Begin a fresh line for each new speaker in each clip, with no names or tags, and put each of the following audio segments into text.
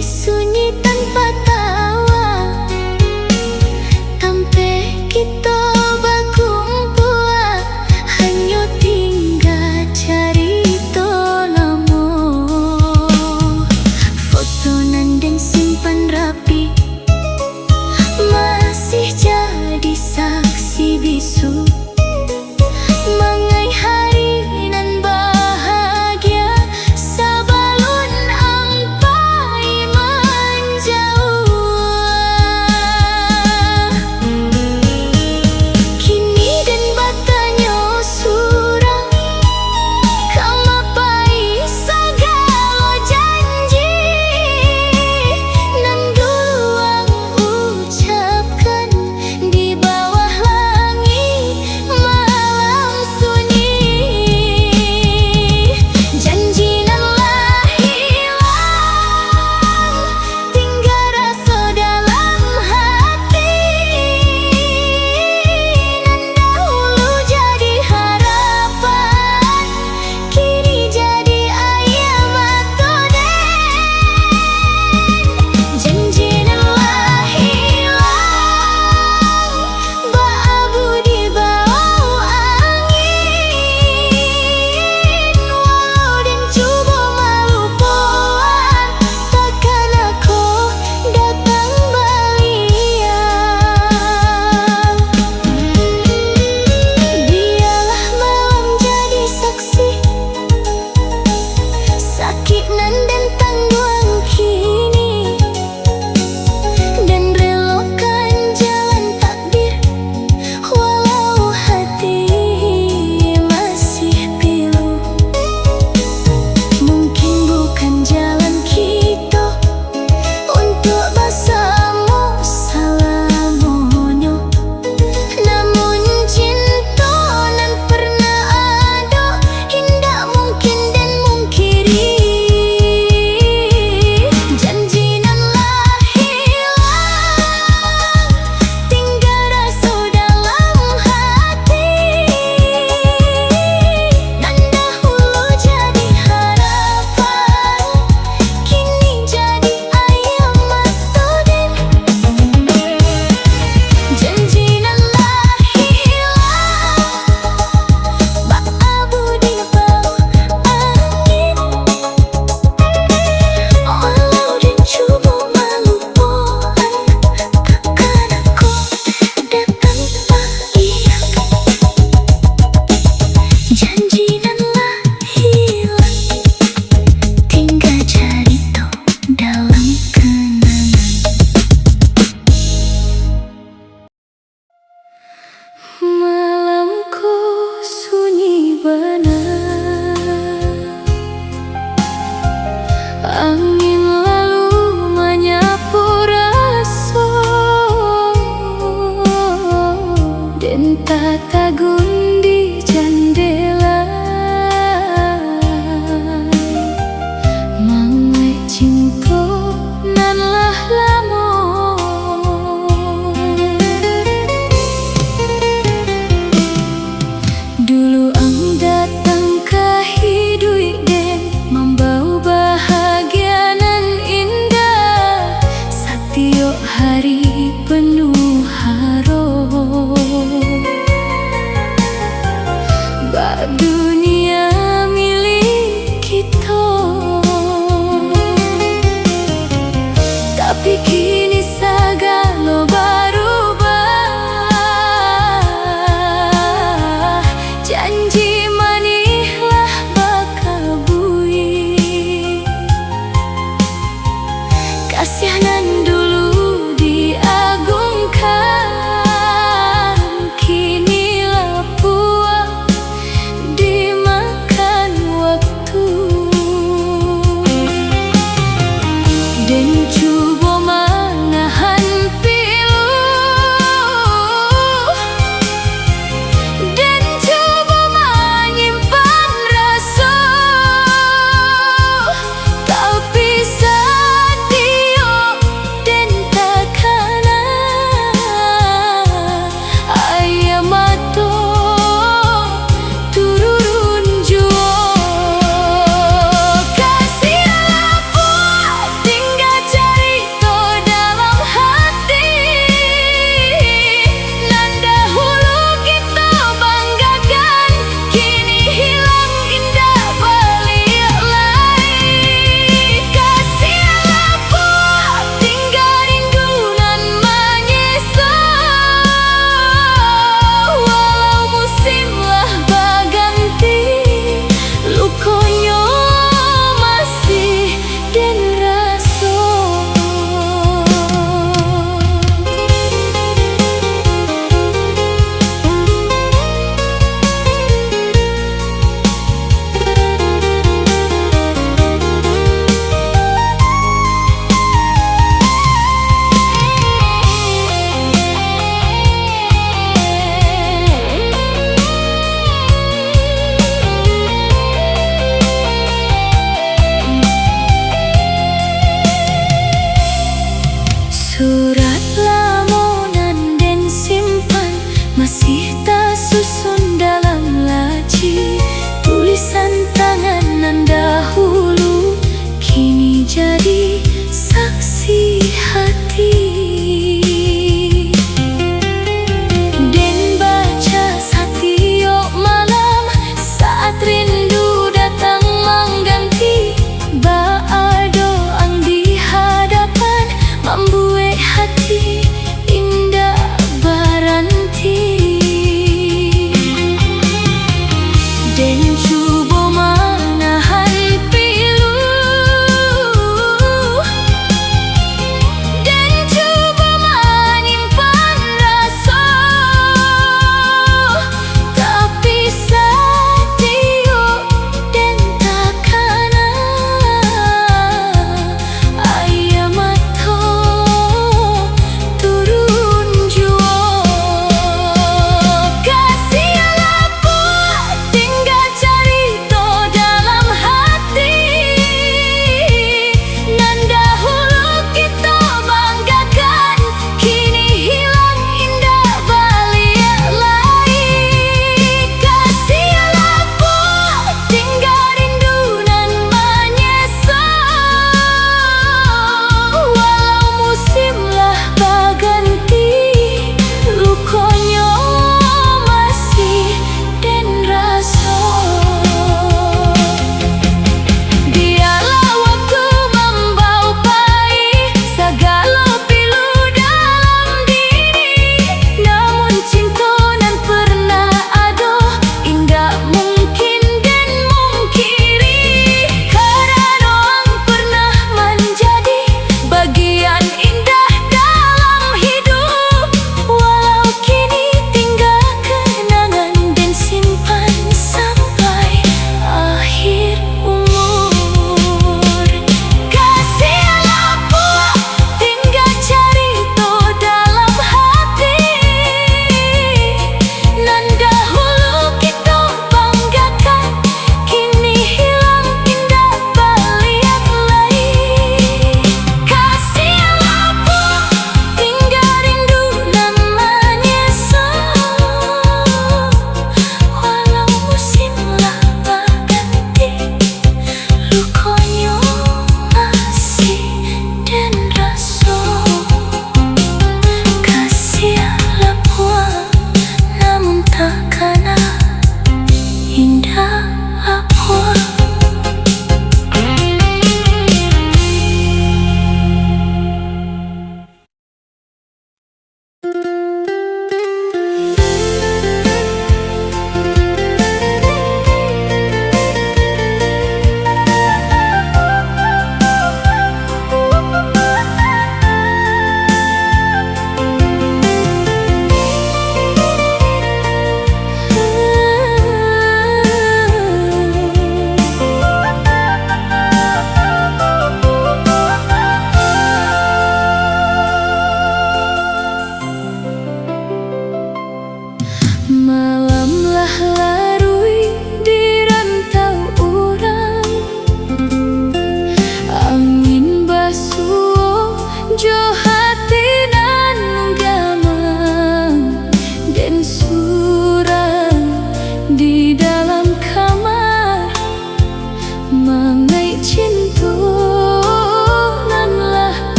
sunyi tanpa tawa, tampe kita bakumpul, hanya tinggal cerita lama. Foto nan dan simpan rapi, masih jadi saksi bisu. Mangai hari nan bahagia, sabalun ampai menjauh. Kini dan batanya surang, kau mapai segala janji nan dulu ang ucapkan di bawah langit malam sunyi. Janji nan lah hilang, tinggal rasa dalam hati. Nan dahulu jadi harapan, kini jadi ayam atau den. Janji nan lah hilang, berabu di bawah angin. Walau dan cuba melupakan, takkan aku datang balian. Biarlah malam jadi saksi, sakit nan dan tangguhan kini, dan relakan jalan takdir, walau hati masih pilu. Mungkin bukan jalan kita untuk bersama selamanya, namun cinta nan pernah ada, indah mungkin dan mungkiri. Janji nan lah hilang, tinggal rasa dalam hati. Nan dahulu jadi harapan, kini jadi ayam atau den. Janji nan lah hilang, berabu di bawah angin. Walau dan cuba melupakan, takkan aku datang balian. Janji nan lah hilang, tinggal cerita dalam kenangan. Malamku sunyi benar, angin lalu menyapu rasa, dan tata gundi jendela. Mangai cinta nan lah lama, dulu ang datang ke hidup den, membawa bahagia nan indah. Setiap hari penuh harap, bak dunia milik kita. Tapi kini segala berubah, janji manihlah bakal bui. Kasihanan dulu diagungkan, kini lah puak dimakan waktu. Dan cuba menahan pilu, dan cuba menyimpan rasa. Tapi setia dan takkan ayam atau turun jua. Kasihanlah puak tinggal Surat lamonan den simpan masih tak susun dalam laci. Tulisan tangan dahulu kini jadi saksi hati. Den baca satio malam saat rindu datang mengganti. Doang di hadapan membuat hati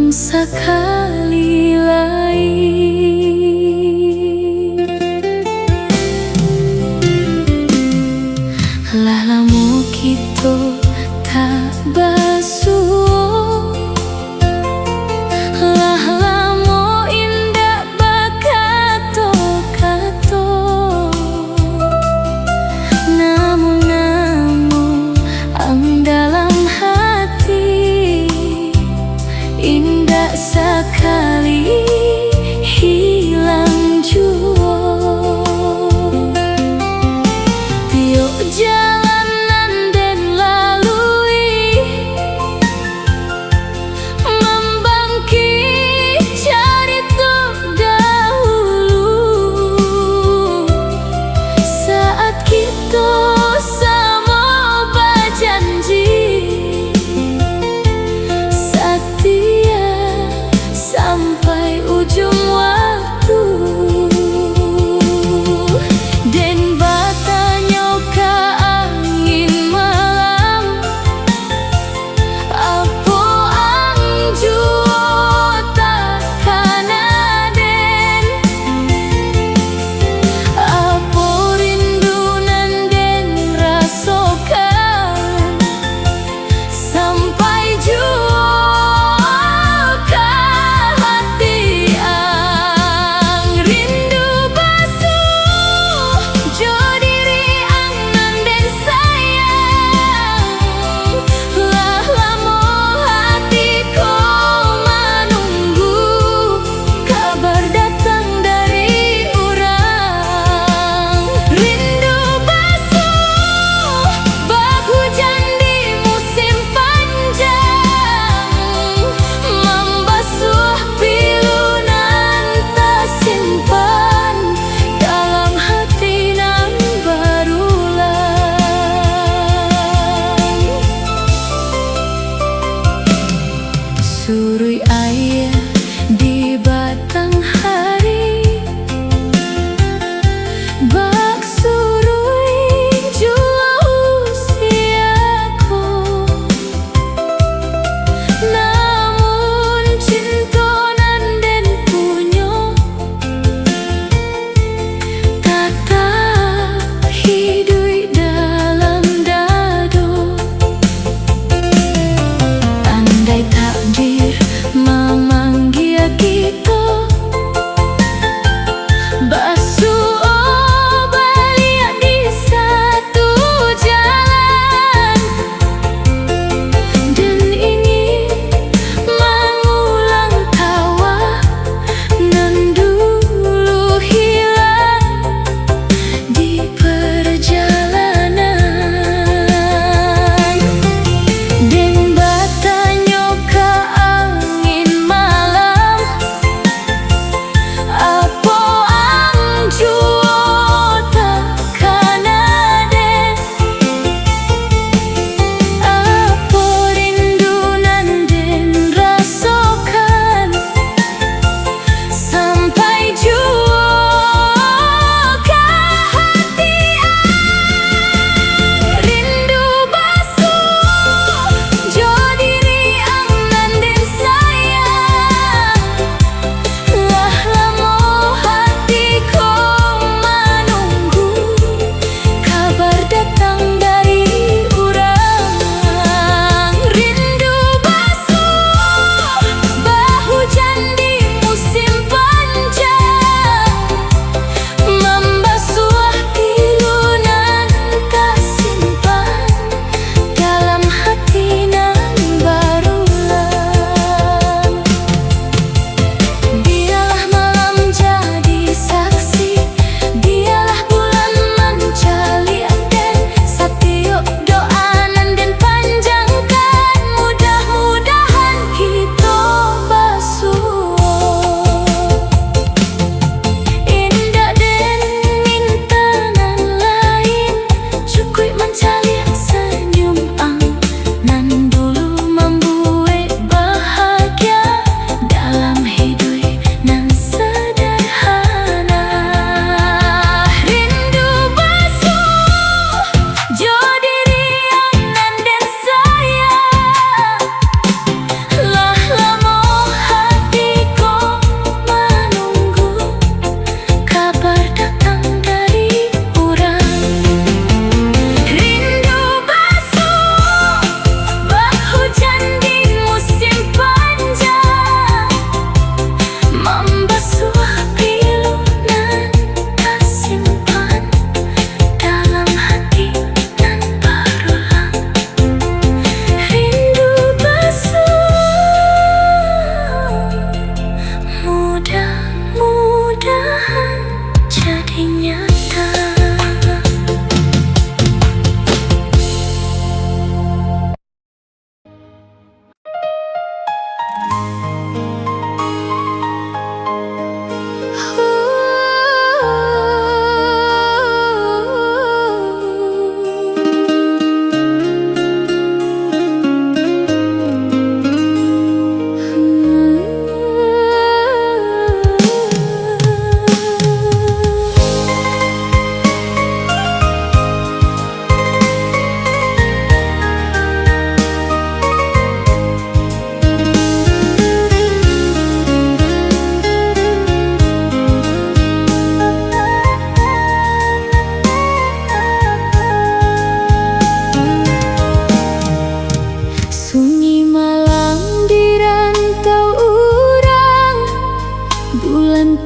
sekali lain. Lah lamu kita tak basuh, lah lamu indah bakato-kato, namun ang dalam hati indah sekali hilang jua. Tiok jalanan dan lalui, membangkit cerita dahulu, saat kita sama berjanji setia sampai ujung waktu. Dan batanya ke angin malam, apa anjua takkan aden, apa rindu nan den rasakan sampai jua ke hati ang rindu basuh jo diri ang nan den sayang. Lah lamo hatiku menunggu kabar datang dari urang. Rindu basuh bak hujan di musim panjang, membasuh pilu nan tersimpan dalam hati nan berulang. Surui air di batang hari, bak surui jua usiaku, namun cinta nan den punya tetap hidup dalam dado. Andai takdir memang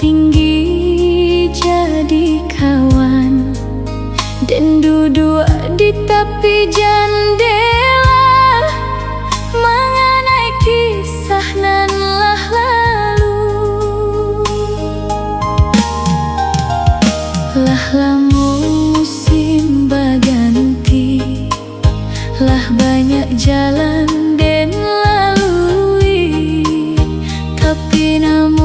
tinggi jadi kawan, dan duduk di tepi jendela mengenai kisah nan lah lalu. Lah lama musim berganti, lah banyak jalan den lalui, tapi namun